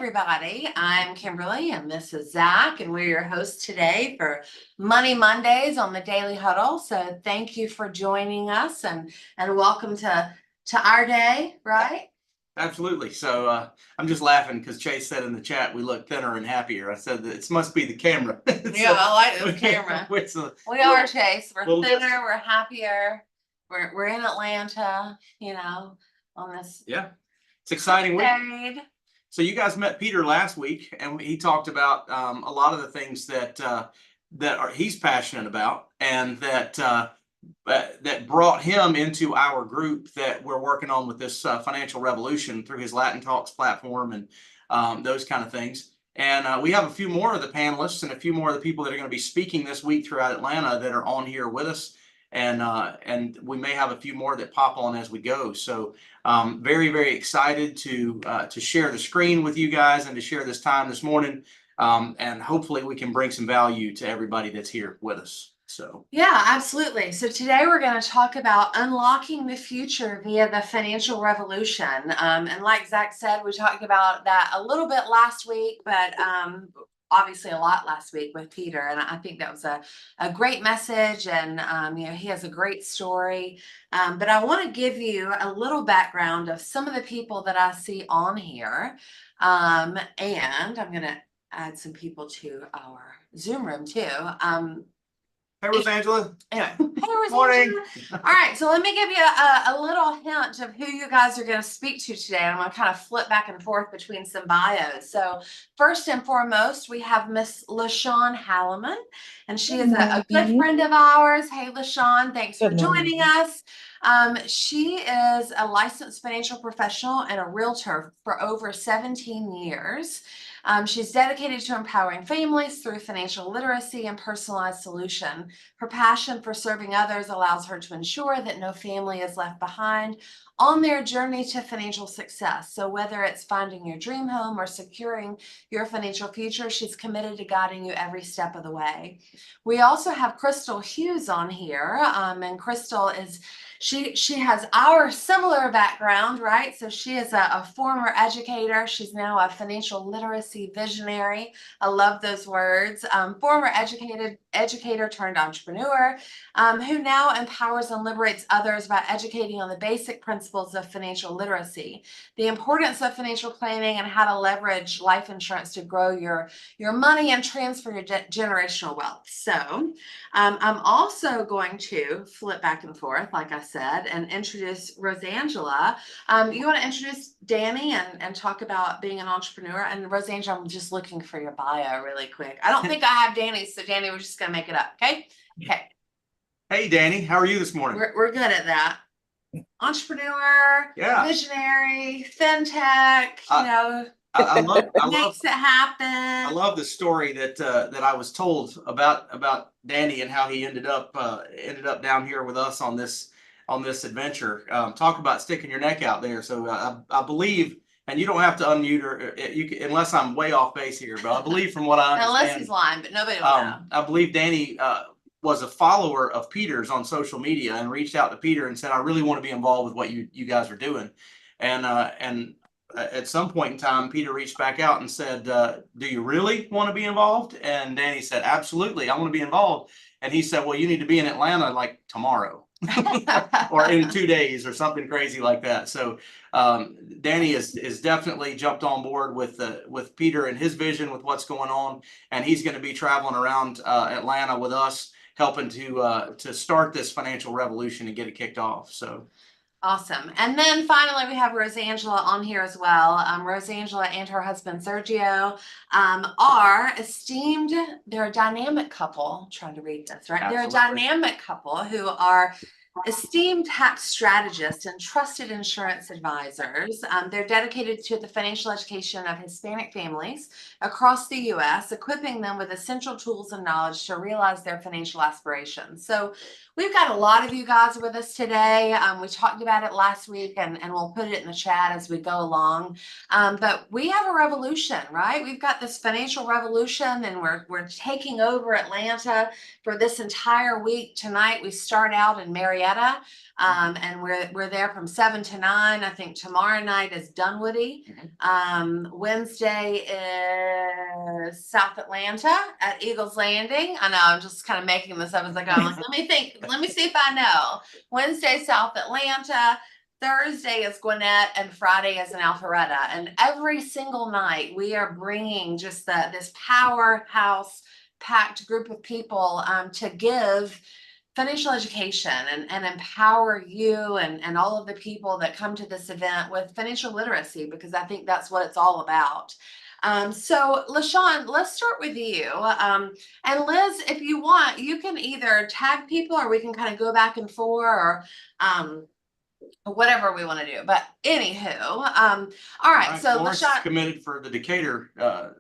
everybody. I'm Kimberly and this is Zach, and we're your hosts today for Money Mondays on the Daily Huddle. So thank you for joining us and welcome to our day, right? Absolutely. So I'm just laughing because Chase said in the chat we look thinner and happier. I said that it must be the camera. Yeah, I like the camera. We are, Chase. We're thinner, we're happier. We're in Atlanta, on this. Yeah, it's exciting week. So you guys met Peter last week, and he talked about a lot of the things that he's passionate about, and that brought him into our group that we're working on with this financial revolution through his Latin Talks platform and those kind of things. And we have a few more of the panelists and a few more of the people that are going to be speaking this week throughout Atlanta that are on here with us. And we may have a few more that pop on as we go. So very, very excited to share the screen with you guys and to share this time this morning. And hopefully we can bring some value to everybody that's here with us. So yeah, absolutely. So today we're going to talk about unlocking the future via the financial revolution. And like Zach said, we talked about that a little bit last week, but obviously a lot last week with Peter. And I think that was a great message. And, he has a great story. But I want to give you a little background of some of the people that I see on here. And I'm going to add some people to our Zoom room too. Hey, Rosangela. Anyway, hey, Rosangela. Morning. All right, so let me give you a little hint of who you guys are going to speak to today. I'm going to kind of flip back and forth between some bios. So first and foremost, we have Miss LaShawn Halliman, and she is a good friend of ours. Hey, LaShawn, thanks for joining us. She is a licensed financial professional and a realtor for over 17 years. She's dedicated to empowering families through financial literacy and personalized solution. Her passion for serving others allows her to ensure that no family is left behind on their journey to financial success. So whether it's finding your dream home or securing your financial future, she's committed to guiding you every step of the way. We also have Crystal Hughes on here, and Crystal is she has our similar background, right? So she is a former educator. She's now a financial literacy visionary. I love those words. Former educator turned entrepreneur, who now empowers and liberates others by educating on the basic principles of financial literacy, the importance of financial planning, and how to leverage life insurance to grow your money and transfer your generational wealth. So I'm also going to flip back and forth, like I said, and introduce Rosangela. You want to introduce Danny and talk about being an entrepreneur? And Rosangela, I'm just looking for your bio really quick. I don't think I have Danny's, so Danny, we're just going to make it up, okay? Okay. Hey, Danny, how are you this morning? We're good at that. Entrepreneur, visionary, fintech, I love makes it happen. I love the story that I was told about Danny and how he ended up down here with us on this adventure. Talk about sticking your neck out there. So I believe, and you don't have to unmute or unless I'm way off base here, but I believe from what I understand, unless he's lying, but nobody will know. I believe Danny was a follower of Peter's on social media and reached out to Peter and said, I really want to be involved with what you guys are doing. And at some point in time, Peter reached back out and said, do you really want to be involved? And Danny said, absolutely, I want to be involved. And he said, well, you need to be in Atlanta like tomorrow or in 2 days or something crazy like that. So Danny is definitely jumped on board with Peter and his vision with what's going on. And he's going to be traveling around Atlanta with us, helping to start this financial revolution and get it kicked off. So awesome. And then finally, we have Rosangela on here as well. Rosangela and her husband, Sergio, are esteemed. They're a dynamic couple. I'm trying to read this, right? Absolutely. They're a dynamic couple who are esteemed tax strategists and trusted insurance advisors. They're dedicated to the financial education of Hispanic families across the U.S., equipping them with essential tools and knowledge to realize their financial aspirations. So we've got a lot of you guys with us today. We talked about it last week, and we'll put it in the chat as we go along. But we have a revolution, right? We've got this financial revolution, and we're taking over Atlanta for this entire week. Tonight, we start out in Marietta, Marietta. And we're there from 7 to 9. I think tomorrow night is Dunwoody. Wednesday is South Atlanta at Eagles Landing. I know I'm just kind of making this up as I go. I'm like, let me think, let me see if I know. Wednesday, South Atlanta. Thursday is Gwinnett, and Friday is in Alpharetta. And every single night we are bringing just this powerhouse packed group of people to give financial education and empower you and all of the people that come to this event with financial literacy, because I think that's what it's all about. So LaShawn, let's start with you. And Liz, if you want, you can either tag people or we can kind of go back and forth, or whatever we want to do. But anywho, all right. So LaShawn committed for the Decatur.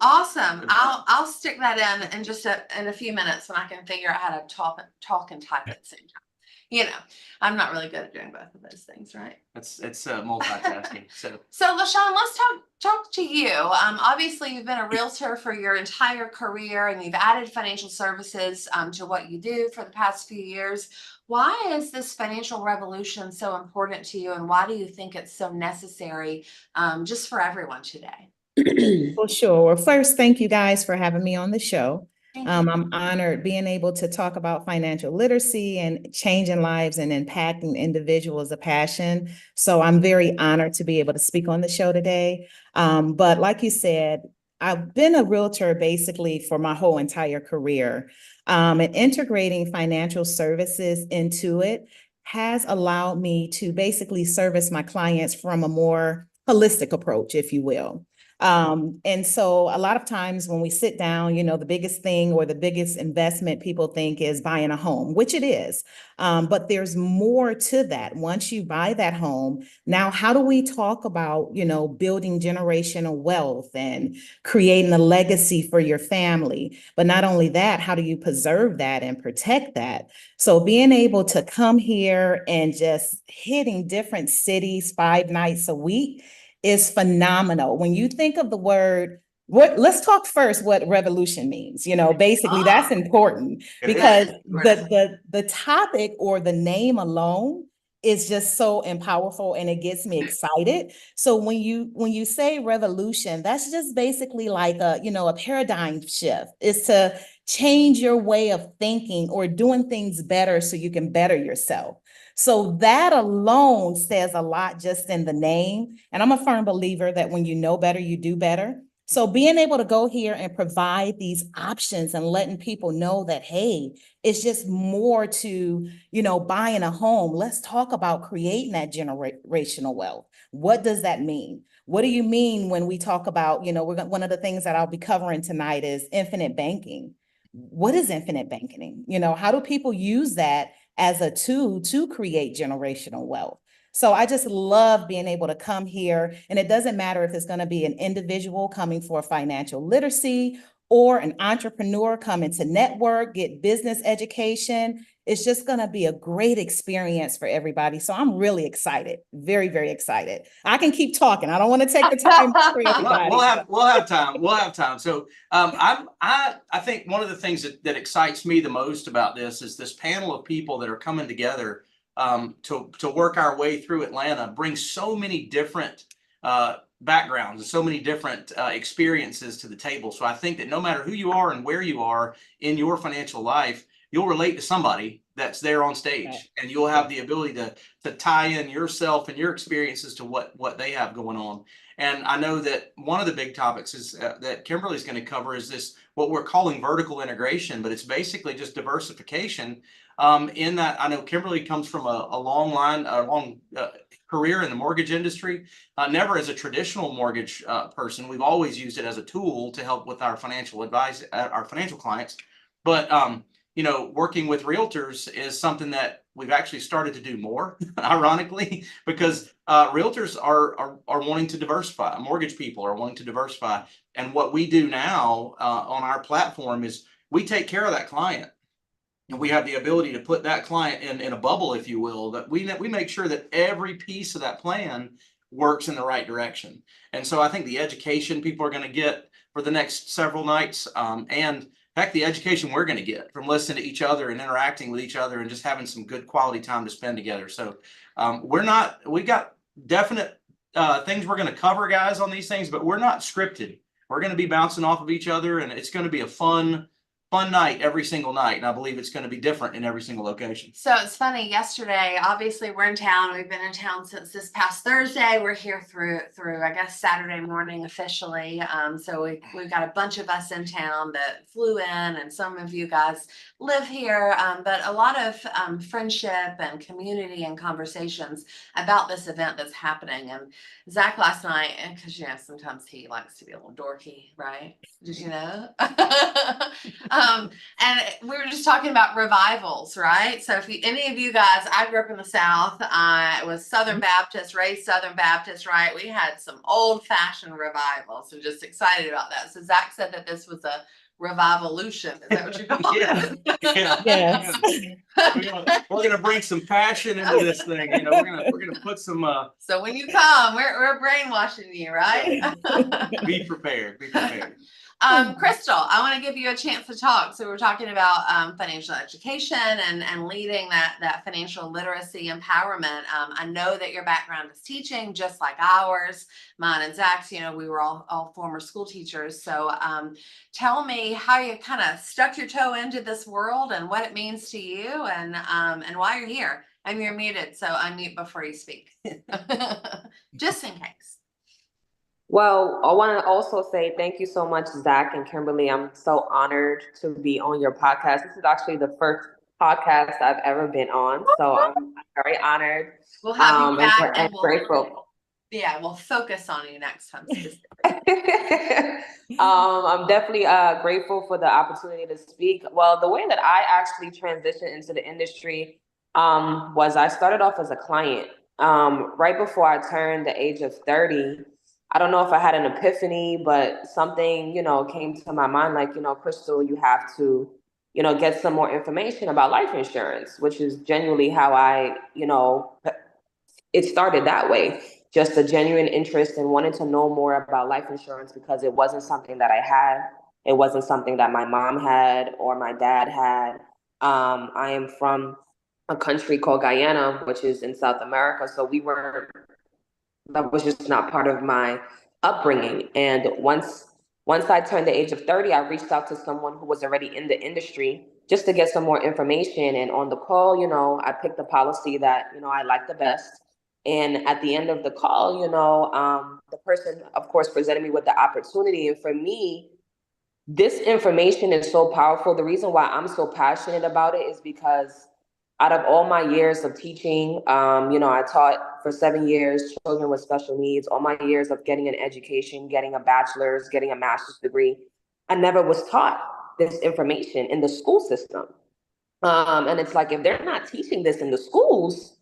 Awesome. I'll stick that in just in a few minutes when I can figure out how to talk and type at the same time. You know, I'm not really good at doing both of those things, right? It's multitasking. So LaShawn, let's talk to you. Obviously you've been a realtor for your entire career, and you've added financial services to what you do for the past few years. Why is this financial revolution so important to you, and why do you think it's so necessary just for everyone today? Well, sure. Well, first, thank you guys for having me on the show. I'm honored being able to talk about financial literacy and changing lives and impacting individuals, a passion. So I'm very honored to be able to speak on the show today. But like you said, I've been a realtor basically for my whole entire career. And integrating financial services into it has allowed me to basically service my clients from a more holistic approach, if you will. And so a lot of times when we sit down, the biggest thing or the biggest investment people think is buying a home, which it is. But there's more to that. Once you buy that home, now how do we talk about, building generational wealth and creating a legacy for your family? But not only that, how do you preserve that and protect that? So being able to come here and just hitting different cities 5 nights a week is phenomenal. When you think of the word, let's talk first what revolution means. Basically that's important, because the topic or the name alone is just so powerful, and it gets me excited. So when you say revolution, that's just basically like a paradigm shift. It's to change your way of thinking or doing things better so you can better yourself. So that alone says a lot just in the name. And I'm a firm believer that when you know better, you do better. So being able to go here and provide these options and letting people know that, hey, it's just more to, buying a home. Let's talk about creating that generational wealth. What does that mean? What do you mean when we talk about, one of the things that I'll be covering tonight is infinite banking. What is infinite banking? How do people use that as a tool to create generational wealth? So I just love being able to come here, and it doesn't matter if it's going to be an individual coming for financial literacy or an entrepreneur coming to network, get business education. It's just going to be a great experience for everybody. So I'm really excited, very, very excited. I can keep talking. I don't want to take the time for everybody. We'll have time. We'll have time. So I think one of the things that excites me the most about this is this panel of people that are coming together to work our way through Atlanta, brings so many different backgrounds and so many different experiences to the table. So I think that no matter who you are and where you are in your financial life, you'll relate to somebody that's there on stage, and you'll have the ability to tie in yourself and your experiences to what they have going on. And I know that one of the big topics is that Kimberly's going to cover is this, what we're calling vertical integration, but it's basically just diversification. In that, I know Kimberly comes from a long career in the mortgage industry, never as a traditional mortgage person. We've always used it as a tool to help with our financial advice, our financial clients. But working with realtors is something that we've actually started to do more, ironically, because realtors are wanting to diversify. Mortgage people are wanting to diversify. And what we do now on our platform is we take care of that client. And we have the ability to put that client in a bubble, if you will, that we make sure that every piece of that plan works in the right direction. And so I think the education people are going to get for the next several nights, and heck, the education we're going to get from listening to each other and interacting with each other and just having some good quality time to spend together. So we got definite things we're going to cover, guys, on these things, but we're not scripted. We're going to be bouncing off of each other, and it's going to be a fun night every single night. And I believe it's going to be different in every single location. So it's funny, yesterday, obviously we're in town. We've been in town since this past Thursday. We're here through, I guess, Saturday morning officially. So we've got a bunch of us in town that flew in, and some of you guys live here, but a lot of friendship and community and conversations about this event that's happening. And Zach last night, because sometimes he likes to be a little dorky, right? Did you know? And we were just talking about revivals, right? So if any of you guys, I grew up in the South, I was Southern Baptist, raised Southern Baptist, right? We had some old fashioned revivals. So just excited about that. So Zach said that this was a revivolution. Is that what you're calling it? Yes. We're gonna bring some passion into this thing. We're gonna put some So when you come, we're brainwashing you, right? be prepared. Crystal, I want to give you a chance to talk. So we're talking about financial education and leading that financial literacy empowerment. I know that your background is teaching, just like ours, mine and Zach's. We were all former school teachers. So tell me how you kind of stuck your toe into this world and what it means to you, and why you're here. And you're muted, so unmute before you speak, just in case. Well, I want to also say thank you so much, Zach and Kimberly. I'm so honored to be on your podcast. This is actually the first podcast I've ever been on, so I'm very honored. We'll have you back and grateful. Yeah, we'll focus on you next time. I'm definitely grateful for the opportunity to speak. Well, the way that I actually transitioned into the industry was I started off as a client. Right before I turned the age of 30, I don't know if I had an epiphany, but something, came to my mind, like, Crystal, you have to, get some more information about life insurance, which is genuinely how I, it started that way. Just a genuine interest in wanting to know more about life insurance, because it wasn't something that I had. It wasn't something that my mom had or my dad had. I am from a country called Guyana, which is in South America. So that was just not part of my upbringing. And once I turned the age of 30, I reached out to someone who was already in the industry just to get some more information. And on the call, I picked the policy that, I liked the best. And at the end of the call, the person, of course, presented me with the opportunity. And for me, this information is so powerful. The reason why I'm so passionate about it is because out of all my years of teaching, I taught for 7 years children with special needs. All my years of getting an education, getting a bachelor's, getting a master's degree, I never was taught this information in the school system. And it's like, if they're not teaching this in the schools,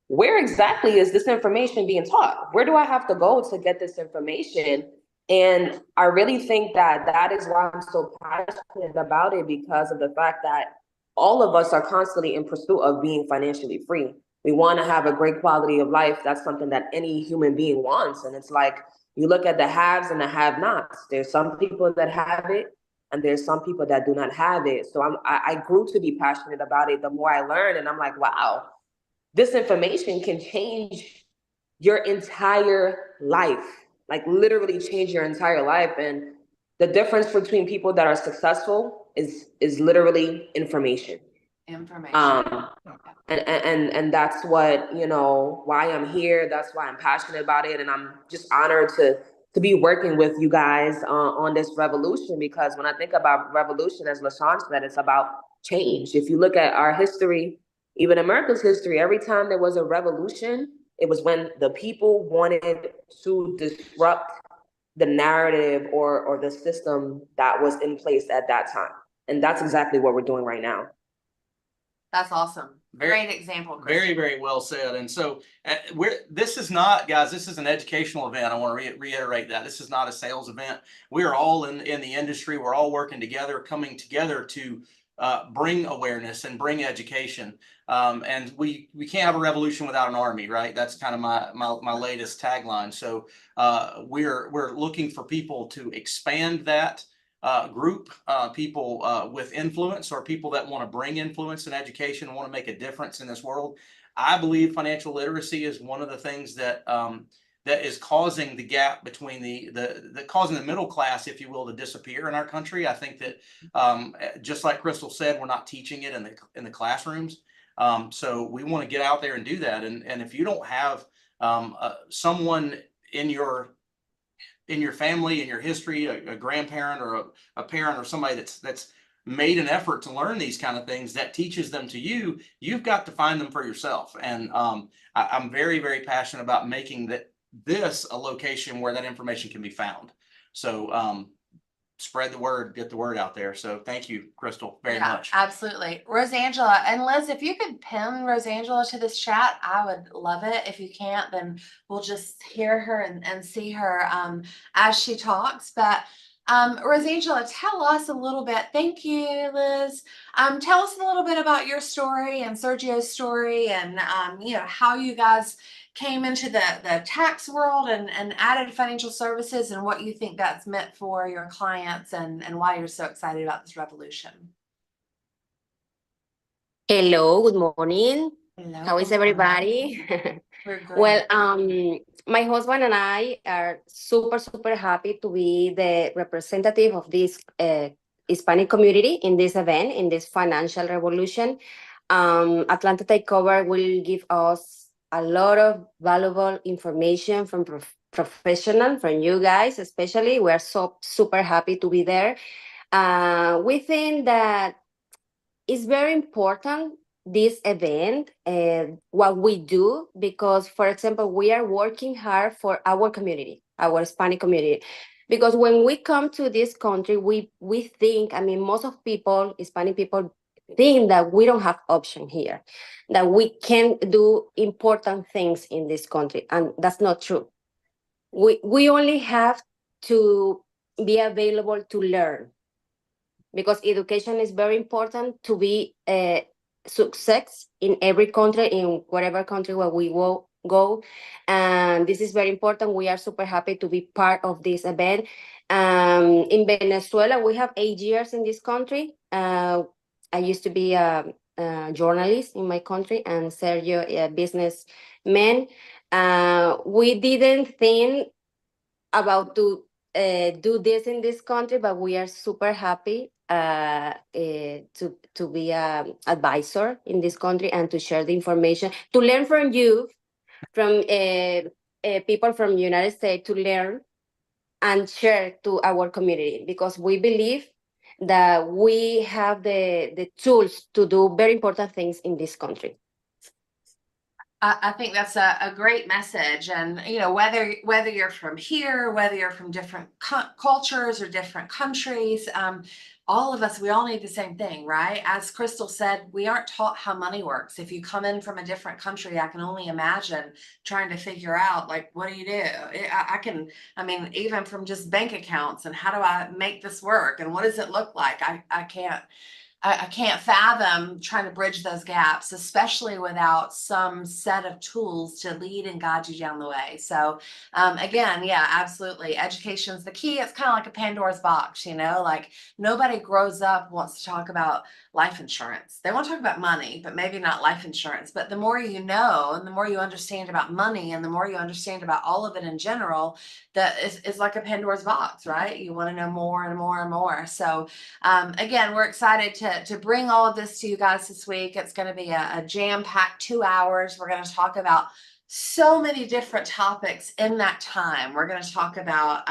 where exactly is this information being taught? Where do I have to go to get this information? And I really think that is why I'm so passionate about it, because of the fact that all of us are constantly in pursuit of being financially free. We want to have a great quality of life. That's something that any human being wants. And it's like, you look at the haves and the have-nots. There's some people that have it, and there's some people that do not have it. So I grew to be passionate about it the more I learned. And I'm like, wow, this information can change your entire life, like literally change your entire life. And the difference between people that are successful is literally information. And that's what, why I'm here. That's why I'm passionate about it. And I'm just honored to be working with you guys on this revolution, because when I think about revolution, as LaShawn said, it's about change. If you look at our history, even America's history, every time there was a revolution, it was when the people wanted to disrupt the narrative or the system that was in place at that time. And that's exactly what we're doing right now. That's awesome. Great example, Chris. Very, very well said. And so this is not, guys, this is an educational event. I want to reiterate that. This is not a sales event. We're all in the industry. We're all working together, coming together to bring awareness and bring education. And we can't have a revolution without an army, right? That's kind of my latest tagline. So we're looking for people to expand that group, people with influence, or people that want to bring influence in education and want to make a difference in this world. I believe financial literacy is one of the things that that is causing the gap between causing the middle class, if you will, to disappear in our country. I think that just like Crystal said, we're not teaching it in the classrooms. So we want to get out there and do that. And if you don't have someone in your family, in your history, a grandparent or a parent or somebody that's made an effort to learn these kind of things, that teaches them to you, you've got to find them for yourself. And I'm very, very passionate about making this a location where that information can be found. So spread the word, get the word out there. So thank you, Crystal, very much. Absolutely. Rosangela and Liz, if you could pin Rosangela to this chat, I would love it. If you can't, then we'll just hear her and see her as she talks. But Rosangela, tell us a little bit. Thank you, Liz. Tell us a little bit about your story and Sergio's story, and you know, how you guys came into the tax world and added financial services, and what you think that's meant for your clients, and why you're so excited about this revolution. Hello, good morning. Hello. How is everybody? We're great. Well, my husband and I are super happy to be the representative of this Hispanic community in this event, in this financial revolution. Atlanta Takeover will give us a lot of valuable information from professionals, from you guys especially. We are so super happy to be there. We think that it's very important, this event, what we do, because, for example, we are working hard for our community, our Hispanic community. Because when we come to this country, we think, I mean, most of people, Hispanic people, think that we don't have option here, that we can do important things in this country, and that's not true. We only have to be available to learn, because education is very important to be a success in every country, in whatever country where we go. And this is very important. We are super happy to be part of this event. In Venezuela, we have 8 years in this country. I used to be a journalist in my country, and Sergio, a businessman. We didn't think about to do this in this country, but we are super happy to be an advisor in this country and to share the information, to learn from you, from people from the United States, to learn and share to our community, because we believe that we have the tools to do very important things in this country. I think that's a great message. And, you know, whether you're from here, whether you're from different cultures or different countries, all of us, we all need the same thing, right? As Crystal said, we aren't taught how money works. If you come in from a different country, I can only imagine trying to figure out, like, what do you do? I mean, even from just bank accounts, and how do I make this work? And what does it look like? I can't fathom trying to bridge those gaps, especially without some set of tools to lead and guide you down the way. So again, yeah, absolutely. Education's the key. It's kind of like a Pandora's box, you know, like nobody grows up wants to talk about life insurance. They want to talk about money, but maybe not life insurance. But the more you know, and the more you understand about money, and the more you understand about all of it in general, that is like a Pandora's box, right? You want to know more and more and more. So again, we're excited to bring all of this to you guys this week. It's going to be a jam-packed 2 hours. We're going to talk about so many different topics in that time. We're going to talk about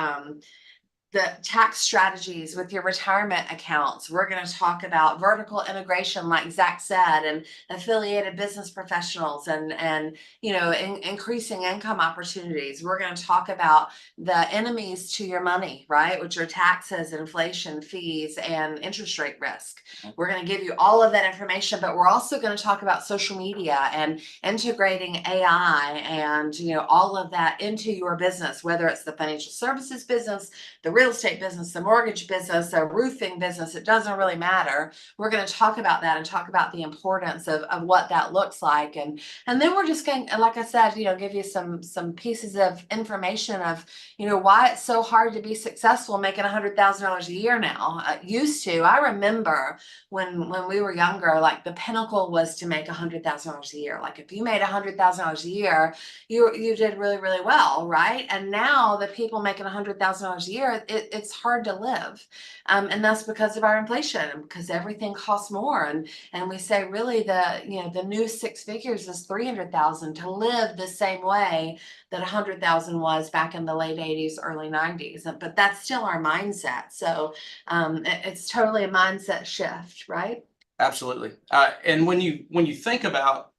the tax strategies with your retirement accounts. We're going to talk about vertical integration, like Zach said, and affiliated business professionals, and you know, increasing income opportunities. We're going to talk about the enemies to your money, right, which are taxes, inflation, fees, and interest rate risk. We're going to give you all of that information, but we're also going to talk about social media and integrating AI and, you know, all of that into your business, whether it's the financial services business, the real real estate business, a mortgage business, a roofing business, it doesn't really matter. We're going to talk about that and talk about the importance of what that looks like. And then we're just going, like I said, give you some pieces of information of, why it's so hard to be successful making $100,000 a year now. I remember when we were younger, like the pinnacle was to make $100,000 a year. Like if you made $100,000 a year, you did really, really well, right? And now the people making $100,000 a year, it's hard to live. And that's because of our inflation, because everything costs more. And we say really the new six figures is 300,000 to live the same way that 100,000 was back in the late 80s, early 90s. But that's still our mindset. So it's totally a mindset shift, right? Absolutely. And when you think about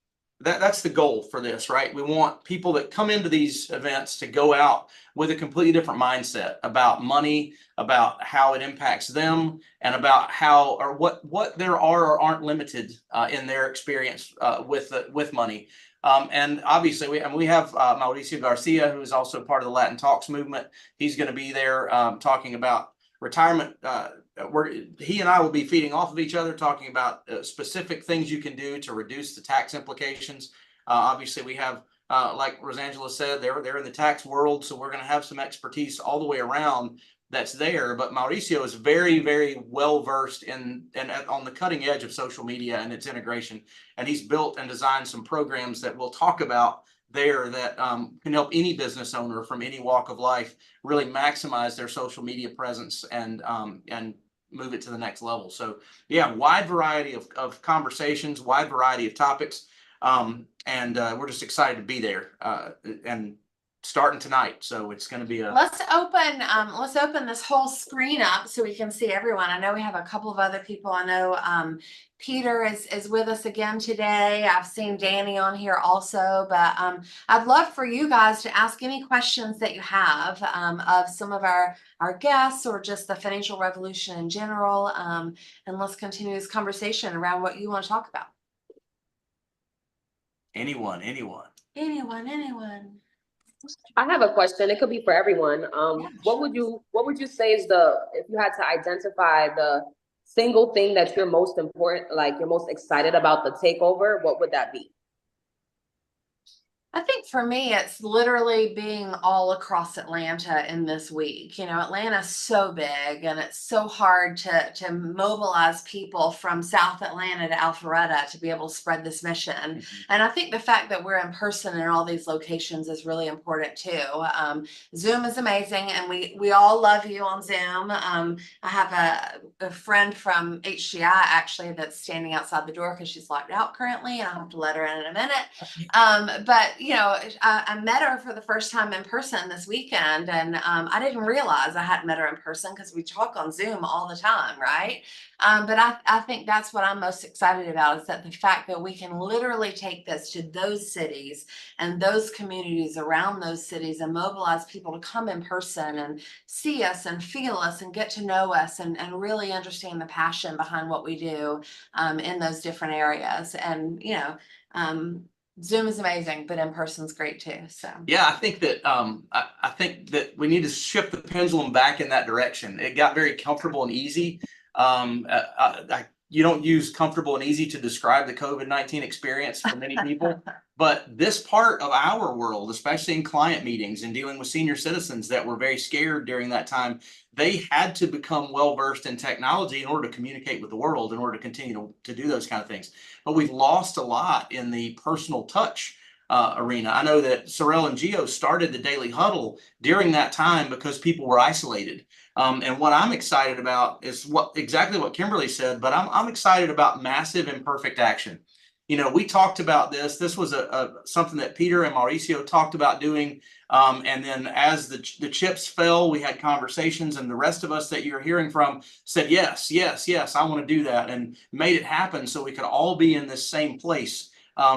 that, that's the goal for this, right? We want people that come into these events to go out with a completely different mindset about money, about how it impacts them, and about how or what there are or aren't limited in their experience with money. And obviously, we have Mauricio Garcia, who is also part of the Latin Talks movement. He's going to be there talking about retirement. He and I will be feeding off of each other, talking about specific things you can do to reduce the tax implications. Obviously, we have, like Rosangela said, they're in the tax world, so we're going to have some expertise all the way around that's there. But Mauricio is very, very well versed in and on the cutting edge of social media and its integration, and he's built and designed some programs that we'll talk about there that can help any business owner from any walk of life really maximize their social media presence and move it to the next level. So yeah, wide variety of conversations, wide variety of topics. And we're just excited to be there and starting tonight. So it's going to be let's open this whole screen up so we can see everyone. I know we have a couple of other people. I know Peter is with us again today. I've seen Danny on here also, but I'd love for you guys to ask any questions that you have of some of our guests or just the financial revolution in general. And let's continue this conversation around what you want to talk about. anyone. I have a question. It could be for everyone. Yeah, what would you say is if you had to identify the single thing that you're most important, like you're most excited about the takeover, what would that be? I think for me, it's literally being all across Atlanta in this week. Atlanta's so big and it's so hard to mobilize people from South Atlanta to Alpharetta to be able to spread this mission. Mm-hmm. And I think the fact that we're in person in all these locations is really important too. Zoom is amazing and we all love you on Zoom. I have a friend from HCI actually that's standing outside the door because she's locked out currently and I'll have to let her in a minute. But I met her for the first time in person this weekend, and I didn't realize I hadn't met her in person because we talk on Zoom all the time, right? But I think that's what I'm most excited about is that the fact that we can literally take this to those cities and those communities around those cities and mobilize people to come in person and see us and feel us and get to know us and really understand the passion behind what we do in those different areas. And, Zoom is amazing, but in person's great too. So yeah, I think that I think that we need to shift the pendulum back in that direction. It got very comfortable and easy. You don't use comfortable and easy to describe the COVID-19 experience for many people, but this part of our world, especially in client meetings and dealing with senior citizens that were very scared during that time, they had to become well-versed in technology in order to communicate with the world, in order to continue to do those kind of things. But we've lost a lot in the personal touch arena. I know that Sorrel and Gio started the Daily Huddle during that time because people were isolated. And what I'm excited about is exactly what Kimberly said, but I'm excited about massive imperfect action. We talked about this. This was something that Peter and Mauricio talked about doing. And then as the chips fell, we had conversations, and the rest of us that you're hearing from said, yes, I want to do that, and made it happen so we could all be in this same place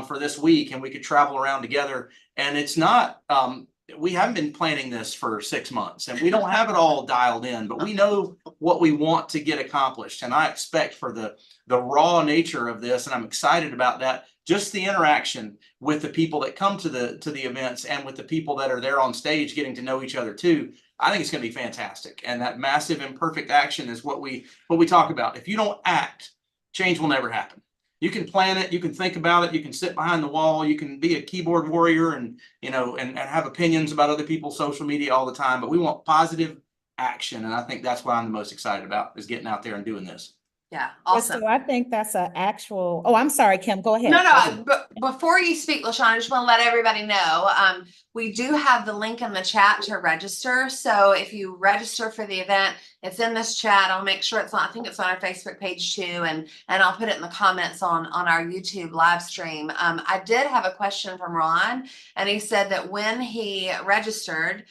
for this week, and we could travel around together. And it's not, we haven't been planning this for 6 months, and we don't have it all dialed in, but we know what we want to get accomplished. And I expect for the raw nature of this, and I'm excited about that, just the interaction with the people that come to the events and with the people that are there on stage getting to know each other too. I think it's going to be fantastic. And that massive imperfect action is what we talk about. If you don't act, change will never happen. You can plan it, you can think about it, you can sit behind the wall, you can be a keyboard warrior and, you know, and have opinions about other people's social media all the time, but we want positive action. And I think that's what I'm the most excited about, is getting out there and doing this. Yeah, awesome. So I think that's an actual, oh, I'm sorry, Kim, go ahead. No, but before you speak, LaShawn, I just want to let everybody know, we do have the link in the chat to register. So if you register for the event, it's in this chat. I'll make sure it's on, I think it's on our Facebook page too. And I'll put it in the comments on our YouTube live stream. I did have a question from Ron, and he said that when he registered,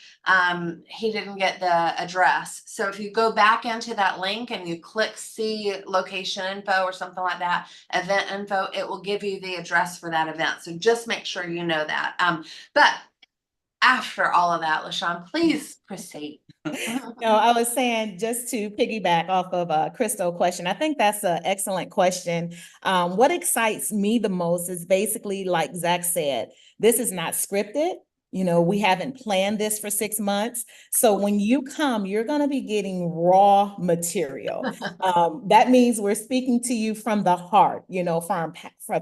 he didn't get the address. So if you go back into that link and you click see location info or something like that, event info, it will give you the address for that event. So just make sure you know that. But after all of that, LaShawn, please proceed. No, I was saying, just to piggyback off of Crystal's question, I think that's an excellent question. What excites me the most is basically, like Zach said, this is not scripted. You know, we haven't planned this for 6 months. So when you come, you're going to be getting raw material. That means we're speaking to you from the heart, you know, from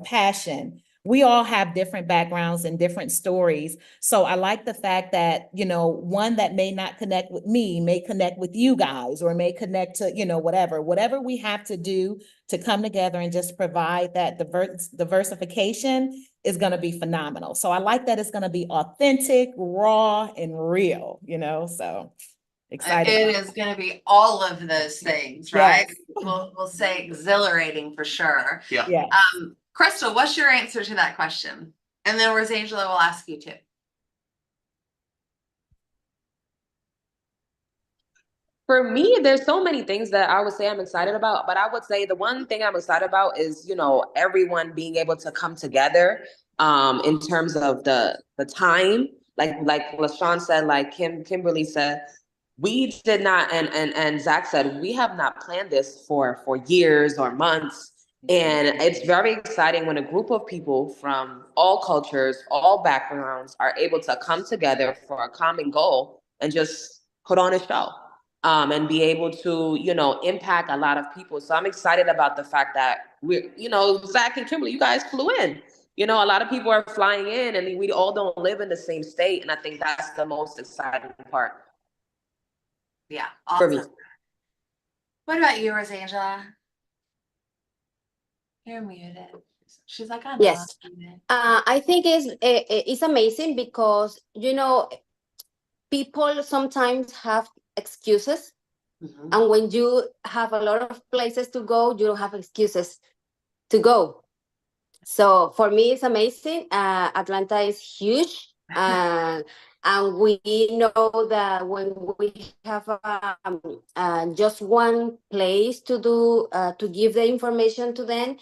passion. We all have different backgrounds and different stories. So I like the fact that, you know, one that may not connect with me may connect with you guys, or may connect to, you know, whatever we have to do to come together and just provide that diversification is going to be phenomenal. So I like that it's going to be authentic, raw, and real, you know, so excited. It is going to be all of those things, right? Yes. We'll say exhilarating for sure. Yeah. Yeah. Crystal, what's your answer to that question? And then Rosangela will ask you too. For me, there's so many things that I would say I'm excited about, but I would say the one thing I'm excited about is, you know, everyone being able to come together in terms of the time, like LaShawn said, like Kimberly said, we did not, and Zach said, we have not planned this for years or months. And it's very exciting when a group of people from all cultures, all backgrounds are able to come together for a common goal and just put on a show. And be able to, you know, impact a lot of people. So I'm excited about the fact that we're, you know, Zach and Kimberly, you guys flew in. You know, a lot of people are flying in, and we all don't live in the same state. And I think that's the most exciting part. Yeah, awesome. For me. What about you, Rosangela? You're muted. She's like, I know. Yes. I think it's amazing because, you know, people sometimes have excuses. Mm-hmm. And when you have a lot of places to go, you don't have excuses to go. So for me, it's amazing. Atlanta is huge. And we know that when we have just one place to do, to give the information to them,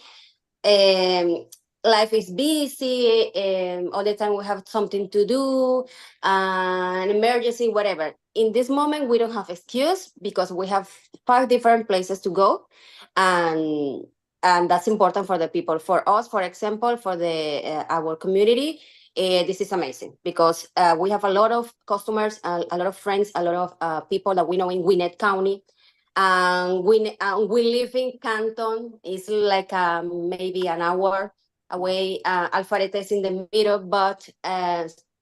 life is busy, all the time we have something to do, an emergency, whatever. In this moment, we don't have excuse because we have 5 different places to go. And that's important for the people. For us, for example, for the our community, this is amazing because we have a lot of customers, a lot of friends, a lot of people that we know in Gwinnett County. We live in Canton. It's like maybe an hour away. Alpharetta is in the middle, but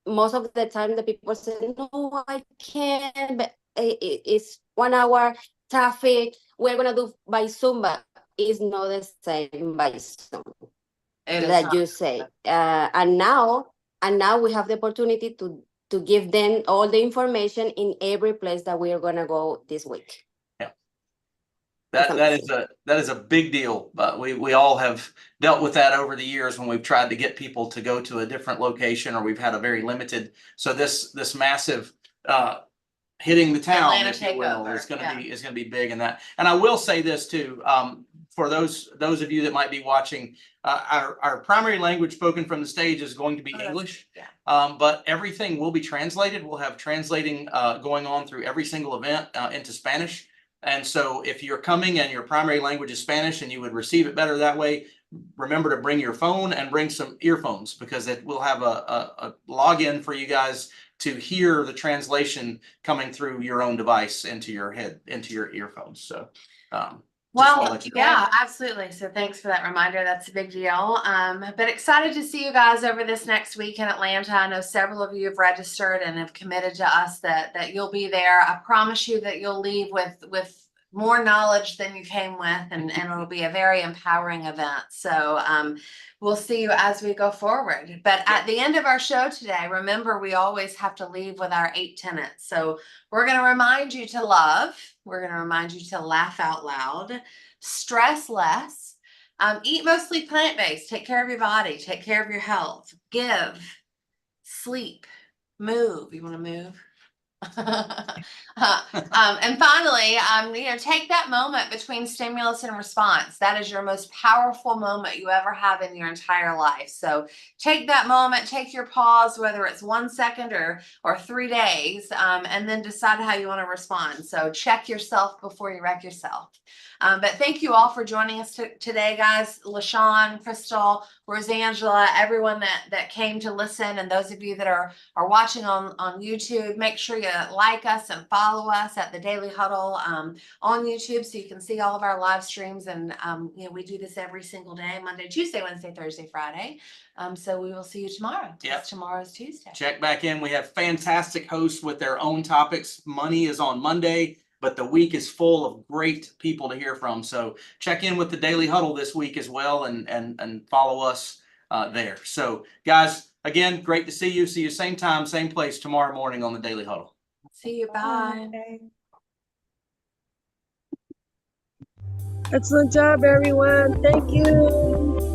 most of the time the people say, no, I can't, but it's 1 hour traffic. We're gonna do by Zoom, but it's not the same by Zoom that you say. And now we have the opportunity to give them all the information in every place that we are gonna go this week. That is a big deal, but we all have dealt with that over the years when we've tried to get people to go to a different location, or we've had a very limited. So this massive hitting the town, Atlanta if you will, takeover. is gonna be big in that. And I will say this too, for those of you that might be watching, our primary language spoken from the stage is going to be English. Yeah. But everything will be translated. We'll have translating going on through every single event into Spanish. And so if you're coming and your primary language is Spanish and you would receive it better that way, remember to bring your phone and bring some earphones, because it will have a login for you guys to hear the translation coming through your own device into your head, into your earphones. So, well, yeah, absolutely. So thanks for that reminder. That's a big deal. But excited to see you guys over this next week in Atlanta. I know several of you have registered and have committed to us that you'll be there. I promise you that you'll leave with more knowledge than you came with, and it'll be a very empowering event. So we'll see you as we go forward. But at the end of our show today, remember, we always have to leave with our 8 tenets. So we're going to remind you to love. We're going to remind you to laugh out loud, stress less, eat mostly plant-based, take care of your body, take care of your health, give, sleep, move. You want to move? And finally, take that moment between stimulus and response. That is your most powerful moment you ever have in your entire life. So take that moment, take your pause, whether it's 1 second or 3 days, and then decide how you want to respond. So check yourself before you wreck yourself. But thank you all for joining us today, guys. LaShawn, Crystal, Rosangela, everyone that came to listen, and those of you that are watching on YouTube, make sure you like us and follow us at the Daily Huddle on YouTube, so you can see all of our live streams. And we do this every single day: Monday, Tuesday, Wednesday, Thursday, Friday. So we will see you tomorrow. Yep. Tomorrow's Tuesday. Check back in. We have fantastic hosts with their own topics. Money is on Monday, but the week is full of great people to hear from. So check in with the Daily Huddle this week as well, and follow us there. So guys, again, great to see you. See you same time, same place tomorrow morning on the Daily Huddle. See you. Bye. Excellent job, everyone. Thank you.